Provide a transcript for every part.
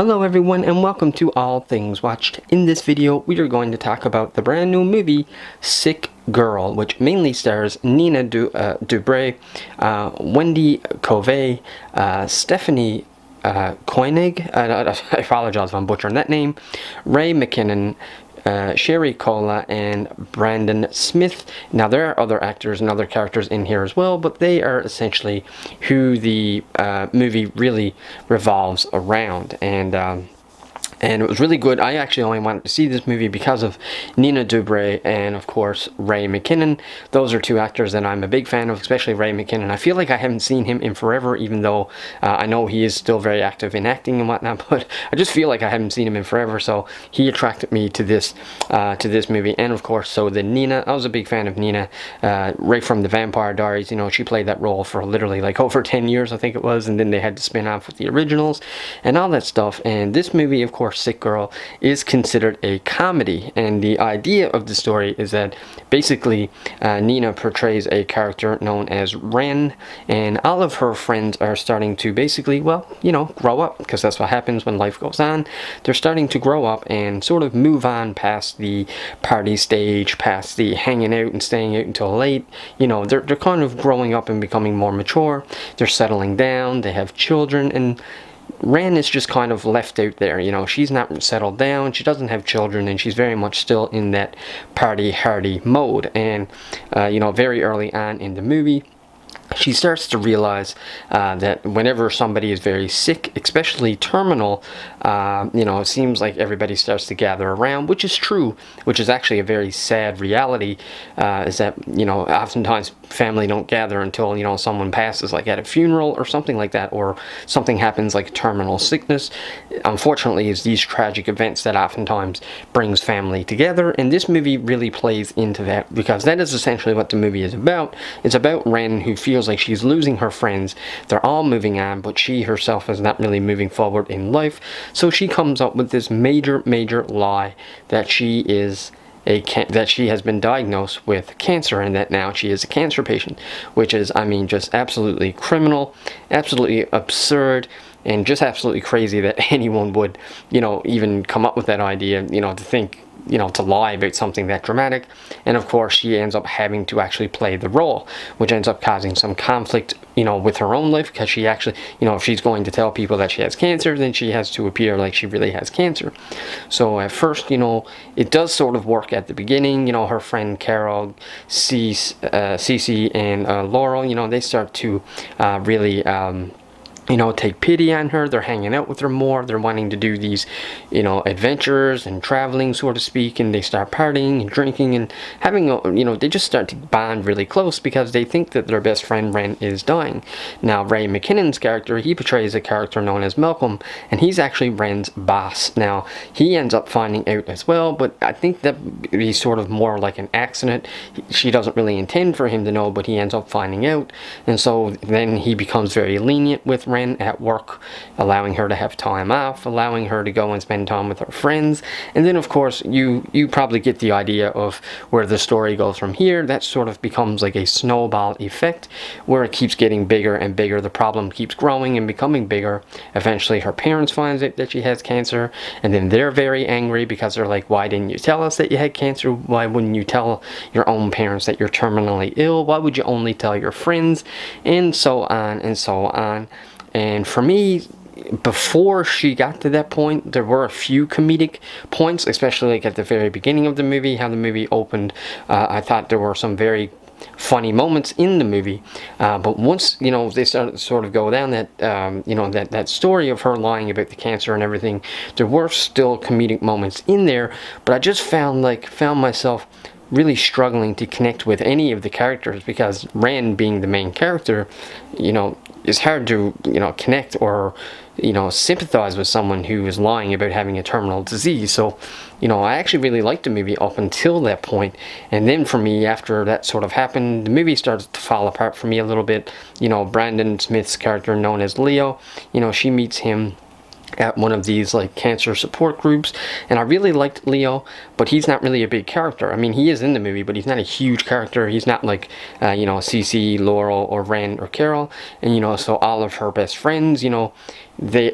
Hello everyone and welcome to All Things Watched. In this video we are going to talk about the brand new movie Sick Girl, which mainly stars Nina Dobrev, McLendon-Covey, Stephanie Koenig, I apologize if I'm butchering that name, Ray McKinnon, Sherry Cola, and Brandon Smith. Now there are other actors and other characters in here as well, but they are essentially who the movie really revolves around. And it was really good. I actually only wanted to see this movie because of Nina Dobrev and, of course, Ray McKinnon. Those are two actors that I'm a big fan of, especially Ray McKinnon. I feel like I haven't seen him in forever, even though I know he is still very active in acting and whatnot, but I just feel like I haven't seen him in forever, so he attracted me to this movie. And, of course, so the Nina, I was a big fan of Nina, right from the Vampire Diaries. You know, she played that role for literally like over 10 years, I think it was, and then they had to spin off with the originals and all that stuff. And this movie, of course, Sick Girl, is considered a comedy, and the idea of the story is that basically Nina portrays a character known as Ren, and all of her friends are starting to basically, well, you know, grow up, because that's what happens when life goes on. They're starting to grow up and sort of move on past the party stage, past the hanging out and staying out until late. You know, they're kind of growing up and becoming more mature. They're settling down, they have children, and Ren is just kind of left out there. You know, she's not settled down, she doesn't have children, and she's very much still in that party-hardy mode. And, you know, very early on in the movie, she starts to realize that whenever somebody is very sick, especially terminal, you know, it seems like everybody starts to gather around, which is true, which is actually a very sad reality, is that, you know, oftentimes family don't gather until, you know, someone passes, like at a funeral or something like that, or something happens like terminal sickness. Unfortunately, it's these tragic events that oftentimes brings family together, and this movie really plays into that, because that is essentially what the movie is about. It's about Ren, who feels like she's losing her friends. They're all moving on, but she herself is not really moving forward in life. So she comes up with this major lie that she is that she has been diagnosed with cancer, and that now she is a cancer patient, which is, I mean, just absolutely criminal, absolutely absurd, and just absolutely crazy that anyone would, you know, even come up with that idea, you know, to think, you know, to lie about something that dramatic. And of course she ends up having to actually play the role, which ends up causing some conflict, you know, with her own life, because she actually, you know, if she's going to tell people that she has cancer, then she has to appear like she really has cancer. So at first, you know, it does sort of work at the beginning. You know, her friend Carol, Cece, and Laurel, you know, they start to really you know, take pity on her. They're hanging out with her more. They're wanting to do these, you know, adventures and traveling, so to speak, and they start partying and drinking and having, you know, they just start to bond really close because they think that their best friend Ren is dying. Now, Ray McKinnon's character, he portrays a character known as Malcolm, and he's actually Ren's boss. Now, he ends up finding out as well, but I think that he's sort of more like an accident. She doesn't really intend for him to know, but he ends up finding out, and so then he becomes very lenient with Ren at work, allowing her to have time off, allowing her to go and spend time with her friends. And then, of course, you probably get the idea of where the story goes from here. That sort of becomes like a snowball effect, where it keeps getting bigger and bigger. The problem keeps growing and becoming bigger. Eventually, her parents find out that she has cancer, and then they're very angry because they're like, why didn't you tell us that you had cancer? Why wouldn't you tell your own parents that you're terminally ill? Why would you only tell your friends? And so on and so on. And for me, before she got to that point, there were a few comedic points, especially like at the very beginning of the movie, how the movie opened. I thought there were some very funny moments in the movie, but once, you know, they started to sort of go down that, you know, that story of her lying about the cancer and everything, there were still comedic moments in there, but I just found myself really struggling to connect with any of the characters, because Ren, being the main character, you know, it's hard to, you know, connect or, you know, sympathize with someone who is lying about having a terminal disease. So, you know, I actually really liked the movie up until that point. And then for me, after that sort of happened, the movie started to fall apart for me a little bit. You know, Brandon Smith's character, known as Leo, you know, she meets him at one of these like cancer support groups, and I really liked Leo, but he's not really a big character. I mean, he is in the movie, but he's not a huge character. He's not like you know, Cece, Laurel, or Ren, or Carol. And you know, so all of her best friends, you know,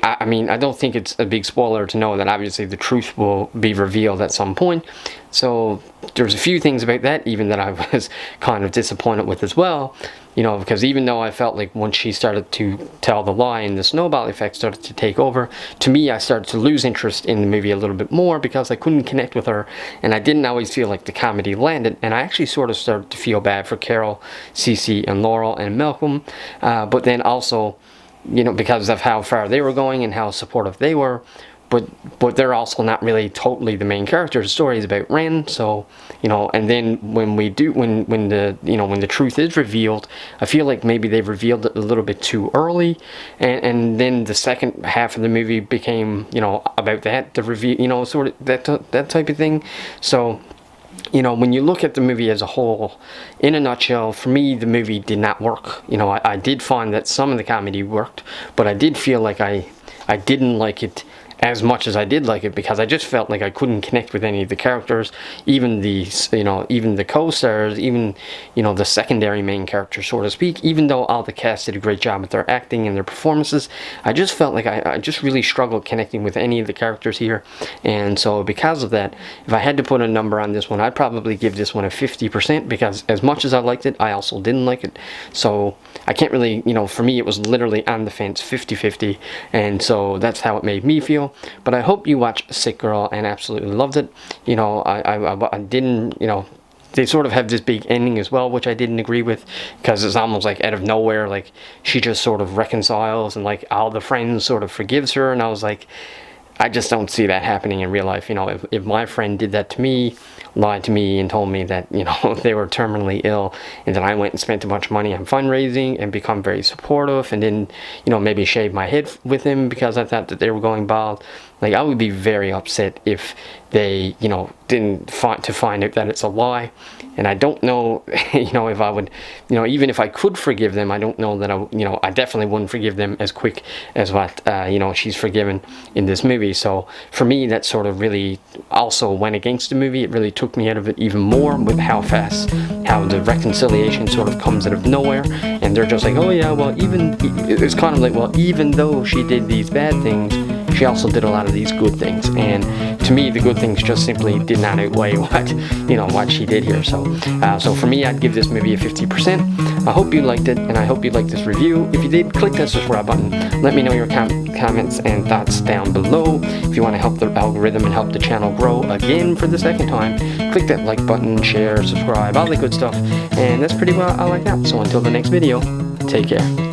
I mean, I don't think it's a big spoiler to know that obviously the truth will be revealed at some point. So there's a few things about that even that I was kind of disappointed with as well. You know, because even though I felt like once she started to tell the lie and the snowball effect started to take over, to me I started to lose interest in the movie a little bit more because I couldn't connect with her, and I didn't always feel like the comedy landed, and I actually sort of started to feel bad for Carol, Cece, and Laurel, and Malcolm, but then also, you know, because of how far they were going and how supportive they were, but they're also not really totally the main characters. The story is about Ren, so, you know, and then when the truth is revealed, I feel like maybe they've revealed it a little bit too early, and then the second half of the movie became, you know, about that, the reveal, you know, sort of that type of thing. So, you know, when you look at the movie as a whole, in a nutshell, for me, the movie did not work. You know, I did find that some of the comedy worked, but I did feel like I didn't like it as much as I did like it, because I just felt like I couldn't connect with any of the characters, even the, you know, even the co-stars, even, you know, the secondary main characters, so to speak. Even though all the cast did a great job with their acting and their performances, I just felt like I just really struggled connecting with any of the characters here. And so because of that, if I had to put a number on this one, I'd probably give this one a 50%, because as much as I liked it, I also didn't like it. So I can't really, you know, for me it was literally on the fence, 50-50, and so that's how it made me feel. But I hope you watched Sick Girl and absolutely loved it. You know, I didn't, you know, they sort of have this big ending as well, which I didn't agree with, because it's almost like out of nowhere, like she just sort of reconciles and like all the friends sort of forgives her, and I was like, I just don't see that happening in real life. You know, if my friend did that to me, lied to me and told me that, you know, they were terminally ill, and then I went and spent a bunch of money on fundraising and become very supportive, and then, you know, maybe shave my head with him because I thought that they were going bald, like, I would be very upset if they, you know, didn't find out that it's a lie. And I don't know, you know, if I would, you know, even if I could forgive them, I don't know that I definitely wouldn't forgive them as quick as what, you know, she's forgiven in this movie. So for me, that sort of really also went against the movie. It really took me out of it even more with how the reconciliation sort of comes out of nowhere. And they're just like, oh yeah, well, it's kind of like, well, even though she did these bad things, she also did a lot of these good things, and to me the good things just simply did not outweigh what she did here. So for me, I'd give this movie a 50%. I hope you liked it, and I hope you liked this review. If you did, click that subscribe button. Let me know your comments and thoughts down below. If you want to help the algorithm and help the channel grow again for the second time, click that like button, share, subscribe, all the good stuff, and that's pretty well all I got. So until the next video, take care.